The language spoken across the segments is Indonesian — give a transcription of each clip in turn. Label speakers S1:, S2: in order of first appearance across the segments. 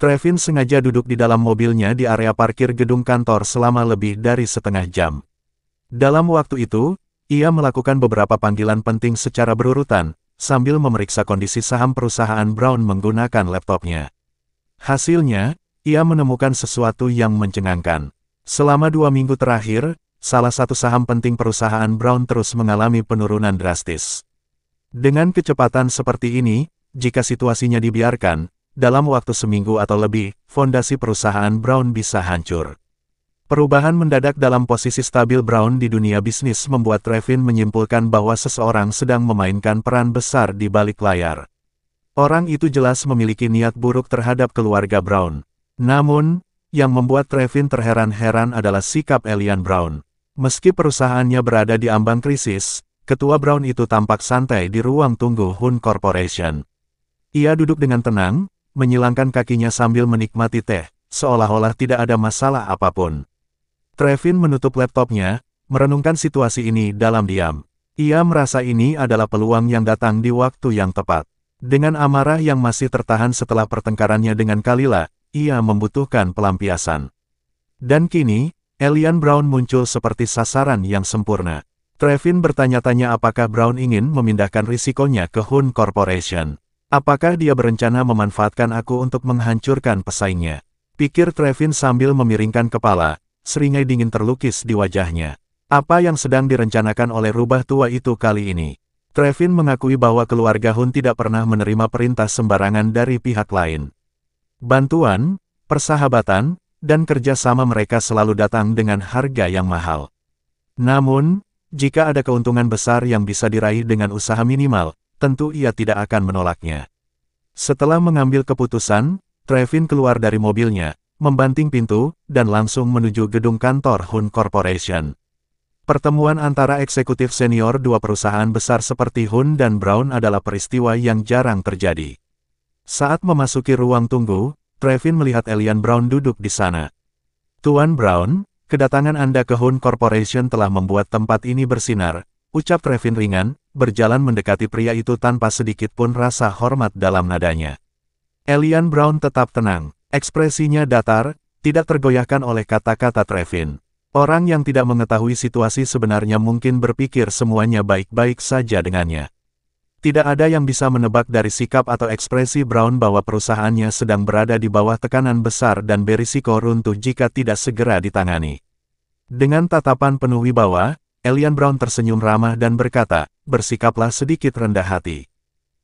S1: Trevin sengaja duduk di dalam mobilnya di area parkir gedung kantor selama lebih dari setengah jam. Dalam waktu itu, ia melakukan beberapa panggilan penting secara berurutan, sambil memeriksa kondisi saham perusahaan Brown menggunakan laptopnya. Hasilnya, ia menemukan sesuatu yang mencengangkan. Selama 2 minggu terakhir, salah satu saham penting perusahaan Brown terus mengalami penurunan drastis. Dengan kecepatan seperti ini, jika situasinya dibiarkan, dalam waktu seminggu atau lebih, fondasi perusahaan Brown bisa hancur. Perubahan mendadak dalam posisi stabil Brown di dunia bisnis membuat Trevin menyimpulkan bahwa seseorang sedang memainkan peran besar di balik layar. Orang itu jelas memiliki niat buruk terhadap keluarga Brown. Namun, yang membuat Trevin terheran-heran adalah sikap Elian Brown. Meski perusahaannya berada di ambang krisis, ketua Brown itu tampak santai di ruang tunggu Hun Corporation. Ia duduk dengan tenang, menyilangkan kakinya sambil menikmati teh, seolah-olah tidak ada masalah apapun. Trevin menutup laptopnya, merenungkan situasi ini dalam diam. Ia merasa ini adalah peluang yang datang di waktu yang tepat. Dengan amarah yang masih tertahan setelah pertengkarannya dengan Kalila, ia membutuhkan pelampiasan. Dan kini, Elian Brown muncul seperti sasaran yang sempurna. Trevin bertanya-tanya apakah Brown ingin memindahkan risikonya ke Hun Corporation. Apakah dia berencana memanfaatkan aku untuk menghancurkan pesaingnya? Pikir Trevin sambil memiringkan kepala, seringai dingin terlukis di wajahnya. Apa yang sedang direncanakan oleh rubah tua itu kali ini? Trevin mengakui bahwa keluarga Hun tidak pernah menerima perintah sembarangan dari pihak lain. Bantuan, persahabatan, dan kerjasama mereka selalu datang dengan harga yang mahal. Namun, jika ada keuntungan besar yang bisa diraih dengan usaha minimal, tentu ia tidak akan menolaknya. Setelah mengambil keputusan, Trevin keluar dari mobilnya, membanting pintu, dan langsung menuju gedung kantor Hun Corporation. Pertemuan antara eksekutif senior dua perusahaan besar seperti Hun dan Brown adalah peristiwa yang jarang terjadi. Saat memasuki ruang tunggu, Trevin melihat Elian Brown duduk di sana. Tuan Brown, kedatangan Anda ke Hun Corporation telah membuat tempat ini bersinar, ucap Trevin ringan, berjalan mendekati pria itu tanpa sedikit pun rasa hormat dalam nadanya. Elian Brown tetap tenang, ekspresinya datar, tidak tergoyahkan oleh kata-kata Trevin. Orang yang tidak mengetahui situasi sebenarnya mungkin berpikir semuanya baik-baik saja dengannya. Tidak ada yang bisa menebak dari sikap atau ekspresi Brown bahwa perusahaannya sedang berada di bawah tekanan besar dan berisiko runtuh jika tidak segera ditangani. Dengan tatapan penuh wibawa, Elian Brown tersenyum ramah dan berkata, bersikaplah sedikit rendah hati.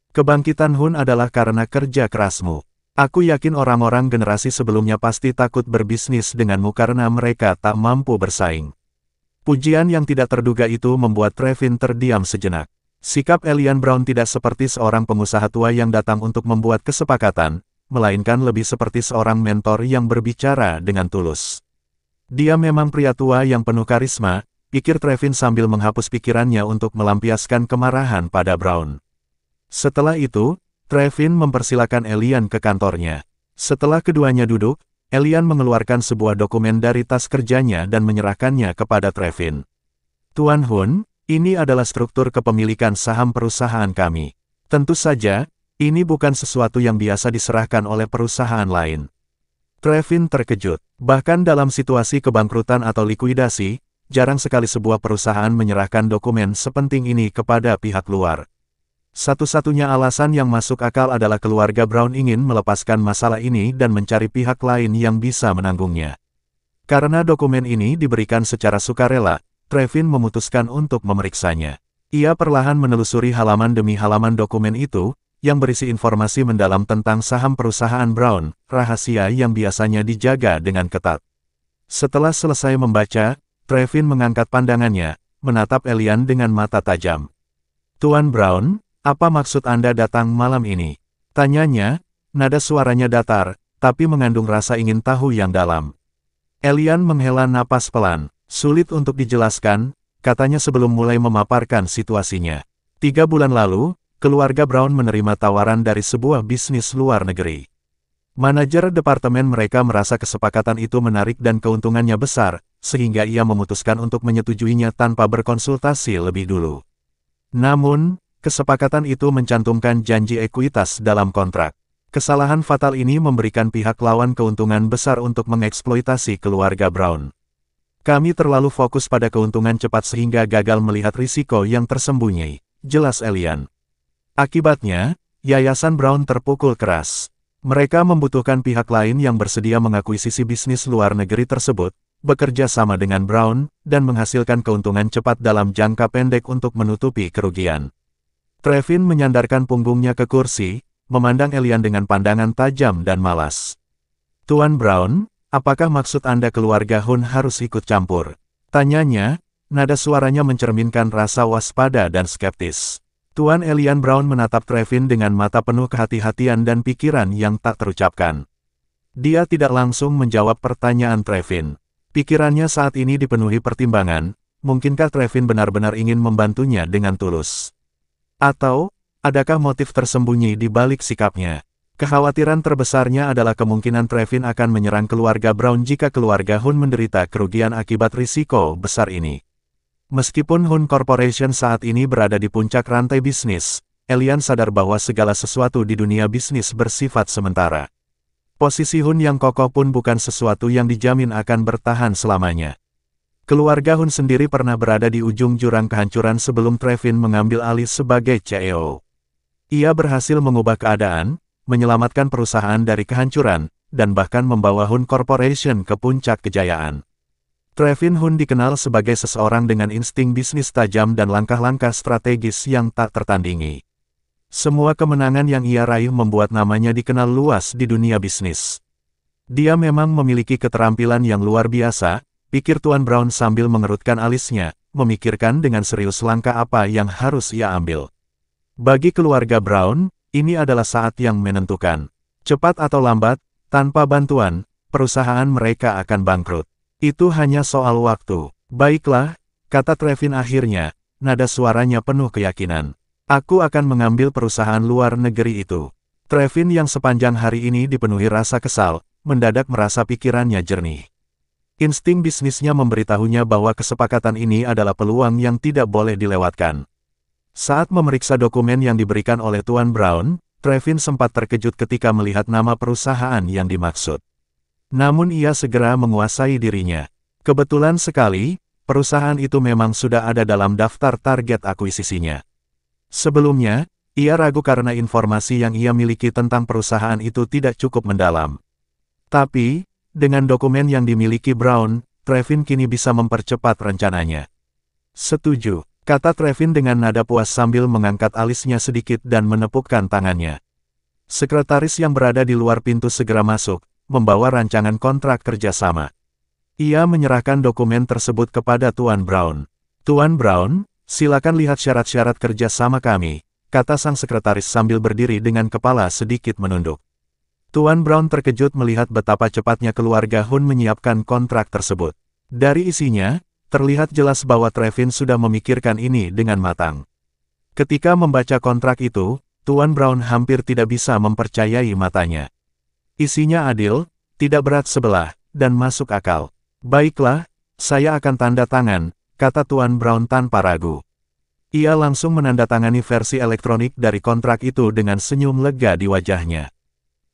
S1: Kebangkitan Hun adalah karena kerja kerasmu. Aku yakin orang-orang generasi sebelumnya pasti takut berbisnis denganmu karena mereka tak mampu bersaing. Pujian yang tidak terduga itu membuat Trevin terdiam sejenak. Sikap Elian Brown tidak seperti seorang pengusaha tua yang datang untuk membuat kesepakatan, melainkan lebih seperti seorang mentor yang berbicara dengan tulus. Dia memang pria tua yang penuh karisma, pikir Trevin sambil menghapus pikirannya untuk melampiaskan kemarahan pada Brown. Setelah itu, Trevin mempersilakan Elian ke kantornya. Setelah keduanya duduk, Elian mengeluarkan sebuah dokumen dari tas kerjanya dan menyerahkannya kepada Trevin. Tuan Hun, ini adalah struktur kepemilikan saham perusahaan kami. Tentu saja, ini bukan sesuatu yang biasa diserahkan oleh perusahaan lain. Trevin terkejut. Bahkan dalam situasi kebangkrutan atau likuidasi, jarang sekali sebuah perusahaan menyerahkan dokumen sepenting ini kepada pihak luar. Satu-satunya alasan yang masuk akal adalah keluarga Brown ingin melepaskan masalah ini dan mencari pihak lain yang bisa menanggungnya. Karena dokumen ini diberikan secara sukarela, Trevin memutuskan untuk memeriksanya. Ia perlahan menelusuri halaman demi halaman dokumen itu, yang berisi informasi mendalam tentang saham perusahaan Brown, rahasia yang biasanya dijaga dengan ketat. Setelah selesai membaca, Trevin mengangkat pandangannya, menatap Elian dengan mata tajam. Tuan Brown, apa maksud Anda datang malam ini? Tanyanya, nada suaranya datar, tapi mengandung rasa ingin tahu yang dalam. Elian menghela napas pelan, sulit untuk dijelaskan, katanya sebelum mulai memaparkan situasinya. 3 bulan lalu, keluarga Brown menerima tawaran dari sebuah bisnis luar negeri. Manajer departemen mereka merasa kesepakatan itu menarik dan keuntungannya besar, sehingga ia memutuskan untuk menyetujuinya tanpa berkonsultasi lebih dulu. Namun, kesepakatan itu mencantumkan janji ekuitas dalam kontrak. Kesalahan fatal ini memberikan pihak lawan keuntungan besar untuk mengeksploitasi keluarga Brown. Kami terlalu fokus pada keuntungan cepat sehingga gagal melihat risiko yang tersembunyi, jelas Elian. Akibatnya, Yayasan Brown terpukul keras. Mereka membutuhkan pihak lain yang bersedia mengakuisisi bisnis luar negeri tersebut, bekerja sama dengan Brown, dan menghasilkan keuntungan cepat dalam jangka pendek untuk menutupi kerugian. Trevin menyandarkan punggungnya ke kursi, memandang Elian dengan pandangan tajam dan malas. Tuan Brown, apakah maksud Anda keluarga Hun harus ikut campur? Tanyanya, nada suaranya mencerminkan rasa waspada dan skeptis. Tuan Elian Brown menatap Trevin dengan mata penuh kehati-hatian dan pikiran yang tak terucapkan. Dia tidak langsung menjawab pertanyaan Trevin. Pikirannya saat ini dipenuhi pertimbangan, mungkinkah Trevin benar-benar ingin membantunya dengan tulus? Atau, adakah motif tersembunyi di balik sikapnya? Kekhawatiran terbesarnya adalah kemungkinan Trevin akan menyerang keluarga Brown jika keluarga Hun menderita kerugian akibat risiko besar ini. Meskipun Hun Corporation saat ini berada di puncak rantai bisnis, Elian sadar bahwa segala sesuatu di dunia bisnis bersifat sementara. Posisi Hun yang kokoh pun bukan sesuatu yang dijamin akan bertahan selamanya. Keluarga Hun sendiri pernah berada di ujung jurang kehancuran sebelum Trevin mengambil alih sebagai CEO. Ia berhasil mengubah keadaan, menyelamatkan perusahaan dari kehancuran, dan bahkan membawa Hun Corporation ke puncak kejayaan. Trevin Hun dikenal sebagai seseorang dengan insting bisnis tajam dan langkah-langkah strategis yang tak tertandingi. Semua kemenangan yang ia raih membuat namanya dikenal luas di dunia bisnis. Dia memang memiliki keterampilan yang luar biasa, pikir Tuan Brown sambil mengerutkan alisnya, memikirkan dengan serius langkah apa yang harus ia ambil. Bagi keluarga Brown, ini adalah saat yang menentukan. Cepat atau lambat, tanpa bantuan, perusahaan mereka akan bangkrut. Itu hanya soal waktu. Baiklah, kata Trevin akhirnya, nada suaranya penuh keyakinan. Aku akan mengambil perusahaan luar negeri itu. Trevin yang sepanjang hari ini dipenuhi rasa kesal, mendadak merasa pikirannya jernih. Insting bisnisnya memberitahunya bahwa kesepakatan ini adalah peluang yang tidak boleh dilewatkan. Saat memeriksa dokumen yang diberikan oleh Tuan Brown, Trevin sempat terkejut ketika melihat nama perusahaan yang dimaksud. Namun ia segera menguasai dirinya. Kebetulan sekali, perusahaan itu memang sudah ada dalam daftar target akuisisinya. Sebelumnya, ia ragu karena informasi yang ia miliki tentang perusahaan itu tidak cukup mendalam. Tapi, dengan dokumen yang dimiliki Brown, Trevin kini bisa mempercepat rencananya. Setuju, kata Trevin dengan nada puas sambil mengangkat alisnya sedikit dan menepukkan tangannya. Sekretaris yang berada di luar pintu segera masuk, membawa rancangan kontrak kerjasama. Ia menyerahkan dokumen tersebut kepada Tuan Brown. Tuan Brown, silakan lihat syarat-syarat kerjasama kami, kata sang sekretaris sambil berdiri dengan kepala sedikit menunduk. Tuan Brown terkejut melihat betapa cepatnya keluarga Hun menyiapkan kontrak tersebut. Dari isinya, terlihat jelas bahwa Trevin sudah memikirkan ini dengan matang. Ketika membaca kontrak itu, Tuan Brown hampir tidak bisa mempercayai matanya. Isinya adil, tidak berat sebelah, dan masuk akal. Baiklah, saya akan tanda tangan, kata Tuan Brown tanpa ragu. Ia langsung menandatangani versi elektronik dari kontrak itu dengan senyum lega di wajahnya.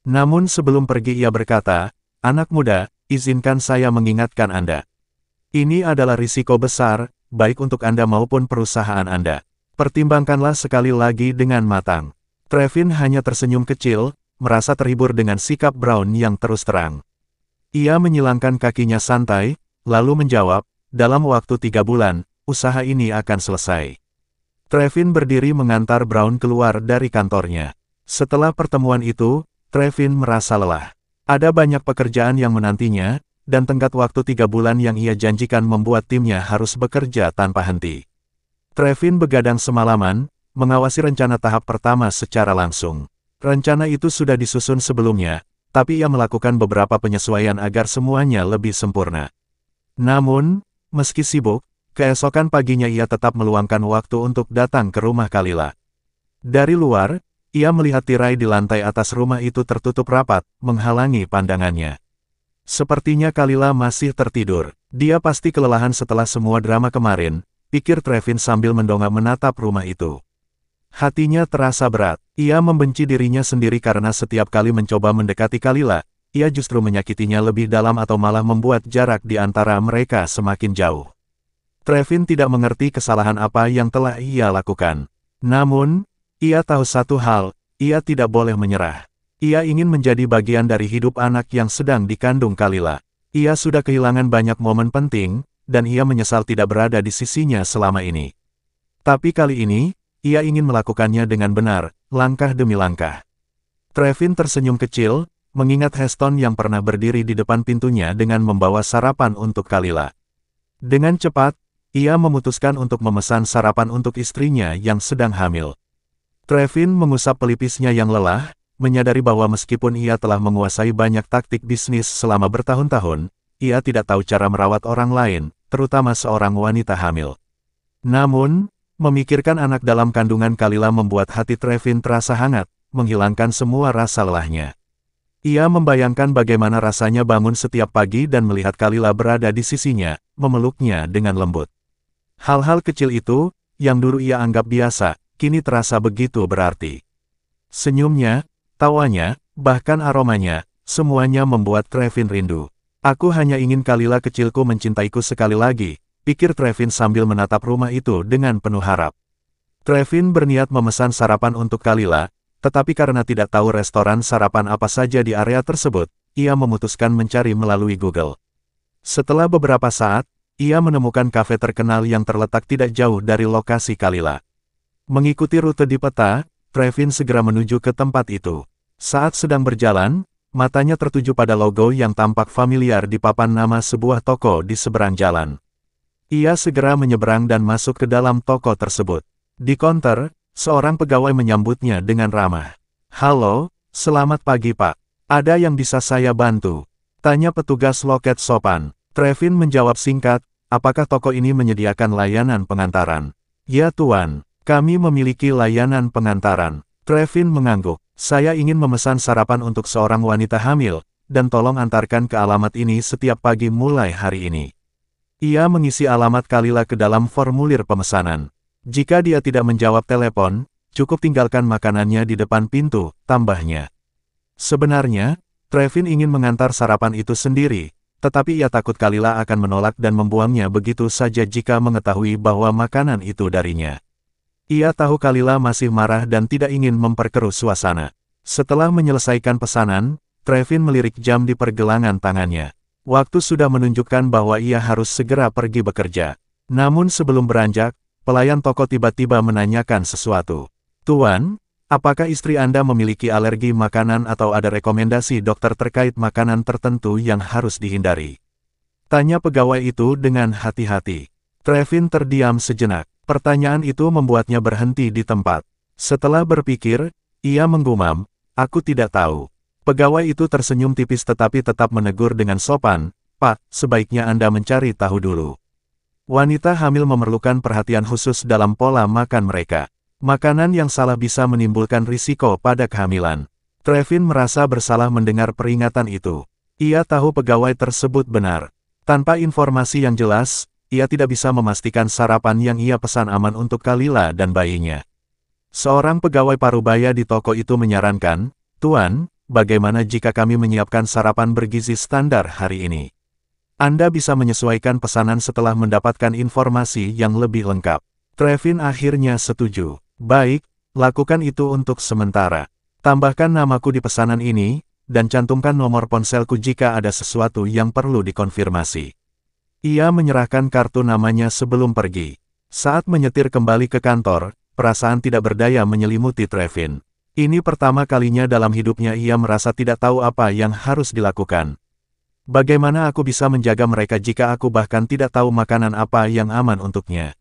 S1: Namun sebelum pergi ia berkata, anak muda, izinkan saya mengingatkan Anda. Ini adalah risiko besar, baik untuk Anda maupun perusahaan Anda. Pertimbangkanlah sekali lagi dengan matang. Trevin hanya tersenyum kecil, merasa terhibur dengan sikap Brown yang terus terang. Ia menyilangkan kakinya santai, lalu menjawab, dalam waktu 3 bulan, usaha ini akan selesai. Trevin berdiri mengantar Brown keluar dari kantornya. Setelah pertemuan itu, Trevin merasa lelah. Ada banyak pekerjaan yang menantinya, dan tenggat waktu 3 bulan yang ia janjikan membuat timnya harus bekerja tanpa henti. Trevin begadang semalaman, mengawasi rencana tahap pertama secara langsung. Rencana itu sudah disusun sebelumnya, tapi ia melakukan beberapa penyesuaian agar semuanya lebih sempurna. Namun, meski sibuk, keesokan paginya ia tetap meluangkan waktu untuk datang ke rumah Kalila. Dari luar, ia melihat tirai di lantai atas rumah itu tertutup rapat, menghalangi pandangannya. Sepertinya Kalila masih tertidur. Dia pasti kelelahan setelah semua drama kemarin, pikir Trevin sambil mendongak menatap rumah itu. Hatinya terasa berat. Ia membenci dirinya sendiri karena setiap kali mencoba mendekati Kalila, ia justru menyakitinya lebih dalam atau malah membuat jarak di antara mereka semakin jauh. Trevin tidak mengerti kesalahan apa yang telah ia lakukan. Namun, ia tahu satu hal, ia tidak boleh menyerah. Ia ingin menjadi bagian dari hidup anak yang sedang dikandung Kalila. Ia sudah kehilangan banyak momen penting, dan ia menyesal tidak berada di sisinya selama ini. Tapi kali ini, ia ingin melakukannya dengan benar, langkah demi langkah. Trevin tersenyum kecil, mengingat Heston yang pernah berdiri di depan pintunya dengan membawa sarapan untuk Kalila. Dengan cepat, ia memutuskan untuk memesan sarapan untuk istrinya yang sedang hamil. Trevin mengusap pelipisnya yang lelah, menyadari bahwa meskipun ia telah menguasai banyak taktik bisnis selama bertahun-tahun, ia tidak tahu cara merawat orang lain, terutama seorang wanita hamil. Namun, memikirkan anak dalam kandungan Kalila membuat hati Trevin terasa hangat, menghilangkan semua rasa lelahnya. Ia membayangkan bagaimana rasanya bangun setiap pagi dan melihat Kalila berada di sisinya, memeluknya dengan lembut. Hal-hal kecil itu, yang dulu ia anggap biasa, kini terasa begitu berarti. Senyumnya, tawanya, bahkan aromanya, semuanya membuat Trevin rindu. Aku hanya ingin Kalila kecilku mencintaiku sekali lagi, pikir Trevin sambil menatap rumah itu dengan penuh harap. Trevin berniat memesan sarapan untuk Kalila, tetapi karena tidak tahu restoran sarapan apa saja di area tersebut, ia memutuskan mencari melalui Google. Setelah beberapa saat, ia menemukan kafe terkenal yang terletak tidak jauh dari lokasi Kalila. Mengikuti rute di peta, Trevin segera menuju ke tempat itu. Saat sedang berjalan, matanya tertuju pada logo yang tampak familiar di papan nama sebuah toko di seberang jalan. Ia segera menyeberang dan masuk ke dalam toko tersebut. Di konter, seorang pegawai menyambutnya dengan ramah. "Halo, selamat pagi Pak. Ada yang bisa saya bantu?" tanya petugas loket sopan. Trevin menjawab singkat, "Apakah toko ini menyediakan layanan pengantaran?" "Ya Tuan, kami memiliki layanan pengantaran." Trevin mengangguk. "Saya ingin memesan sarapan untuk seorang wanita hamil, dan tolong antarkan ke alamat ini setiap pagi mulai hari ini." Ia mengisi alamat Kalila ke dalam formulir pemesanan. Jika dia tidak menjawab telepon, cukup tinggalkan makanannya di depan pintu, tambahnya. Sebenarnya, Trevin ingin mengantar sarapan itu sendiri, tetapi ia takut Kalila akan menolak dan membuangnya begitu saja jika mengetahui bahwa makanan itu darinya. Ia tahu Kalila masih marah dan tidak ingin memperkeruh suasana. Setelah menyelesaikan pesanan, Trevin melirik jam di pergelangan tangannya. Waktu sudah menunjukkan bahwa ia harus segera pergi bekerja. Namun sebelum beranjak, pelayan toko tiba-tiba menanyakan sesuatu. "Tuan, apakah istri Anda memiliki alergi makanan atau ada rekomendasi dokter terkait makanan tertentu yang harus dihindari?" tanya pegawai itu dengan hati-hati. Trevin terdiam sejenak. Pertanyaan itu membuatnya berhenti di tempat. Setelah berpikir, ia menggumam, "Aku tidak tahu." Pegawai itu tersenyum tipis tetapi tetap menegur dengan sopan, "Pak, sebaiknya Anda mencari tahu dulu." Wanita hamil memerlukan perhatian khusus dalam pola makan mereka. Makanan yang salah bisa menimbulkan risiko pada kehamilan. Trevin merasa bersalah mendengar peringatan itu. Ia tahu pegawai tersebut benar. Tanpa informasi yang jelas, ia tidak bisa memastikan sarapan yang ia pesan aman untuk Kalila dan bayinya. Seorang pegawai parubaya di toko itu menyarankan, "Tuan, bagaimana jika kami menyiapkan sarapan bergizi standar hari ini? Anda bisa menyesuaikan pesanan setelah mendapatkan informasi yang lebih lengkap." Trevin akhirnya setuju. "Baik, lakukan itu untuk sementara. Tambahkan namaku di pesanan ini, dan cantumkan nomor ponselku jika ada sesuatu yang perlu dikonfirmasi." Ia menyerahkan kartu namanya sebelum pergi. Saat menyetir kembali ke kantor, perasaan tidak berdaya menyelimuti Trevin. Ini pertama kalinya dalam hidupnya ia merasa tidak tahu apa yang harus dilakukan. Bagaimana aku bisa menjaga mereka jika aku bahkan tidak tahu makanan apa yang aman untuknya?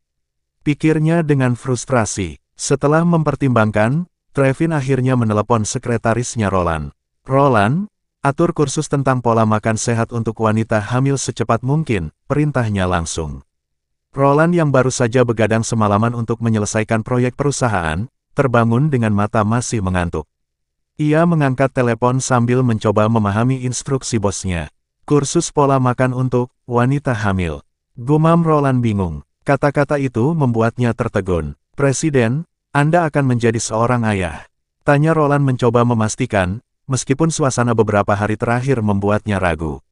S1: Pikirnya dengan frustrasi. Setelah mempertimbangkan, Trevin akhirnya menelepon sekretarisnya Roland. "Roland, atur kursus tentang pola makan sehat untuk wanita hamil secepat mungkin," perintahnya langsung. Roland yang baru saja begadang semalaman untuk menyelesaikan proyek perusahaan, terbangun dengan mata masih mengantuk. Ia mengangkat telepon sambil mencoba memahami instruksi bosnya. "Kursus pola makan untuk wanita hamil." Gumam Roland bingung. Kata-kata itu membuatnya tertegun. "Presiden, Anda akan menjadi seorang ayah. Tanya Roland mencoba memastikan, meskipun suasana beberapa hari terakhir membuatnya ragu.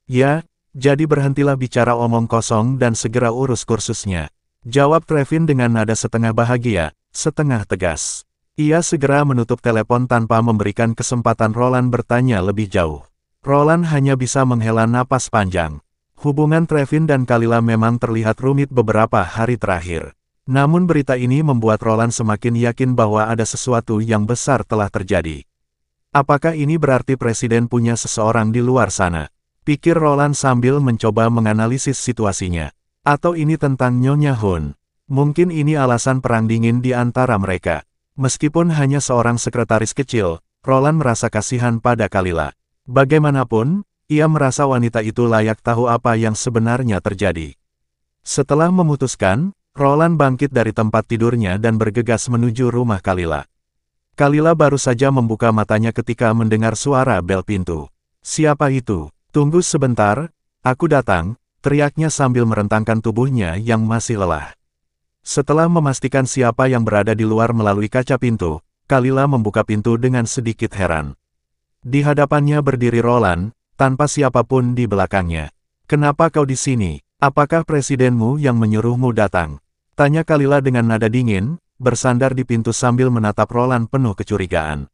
S1: Ya, jadi berhentilah bicara omong kosong dan segera urus kursusnya. Jawab Trevin dengan nada setengah bahagia, setengah tegas. Ia segera menutup telepon tanpa memberikan kesempatan Roland bertanya lebih jauh. Roland hanya bisa menghela napas panjang. Hubungan Trevin dan Kalila memang terlihat rumit beberapa hari terakhir. Namun berita ini membuat Roland semakin yakin bahwa ada sesuatu yang besar telah terjadi. Apakah ini berarti Presiden punya seseorang di luar sana? Pikir Roland sambil mencoba menganalisis situasinya. Atau ini tentang Nyonya Hun? Mungkin ini alasan perang dingin di antara mereka. Meskipun hanya seorang sekretaris kecil, Roland merasa kasihan pada Kalila. Bagaimanapun, ia merasa wanita itu layak tahu apa yang sebenarnya terjadi. Setelah memutuskan, Roland bangkit dari tempat tidurnya dan bergegas menuju rumah Kalila. Kalila baru saja membuka matanya ketika mendengar suara bel pintu. "Siapa itu? Tunggu sebentar, aku datang," teriaknya sambil merentangkan tubuhnya yang masih lelah. Setelah memastikan siapa yang berada di luar melalui kaca pintu, Kalila membuka pintu dengan sedikit heran. Di hadapannya berdiri Roland, tanpa siapapun di belakangnya. "Kenapa kau di sini? Apakah presidenmu yang menyuruhmu datang?" Tanya Kalila dengan nada dingin, bersandar di pintu sambil menatap Roland penuh kecurigaan.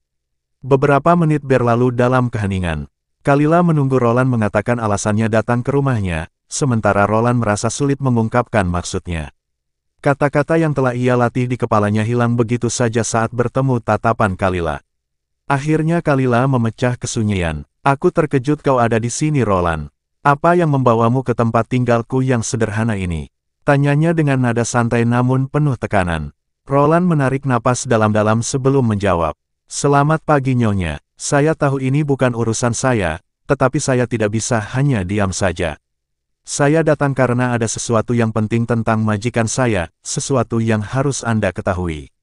S1: Beberapa menit berlalu dalam keheningan. Kalila menunggu Roland mengatakan alasannya datang ke rumahnya, sementara Roland merasa sulit mengungkapkan maksudnya. Kata-kata yang telah ia latih di kepalanya hilang begitu saja saat bertemu tatapan Kalila. Akhirnya Kalila memecah kesunyian. "Aku terkejut kau ada di sini Roland. Apa yang membawamu ke tempat tinggalku yang sederhana ini?" Tanyanya dengan nada santai namun penuh tekanan. Roland menarik napas dalam-dalam sebelum menjawab. "Selamat pagi Nyonya, saya tahu ini bukan urusan saya, tetapi saya tidak bisa hanya diam saja. Saya datang karena ada sesuatu yang penting tentang majikan saya, sesuatu yang harus Anda ketahui."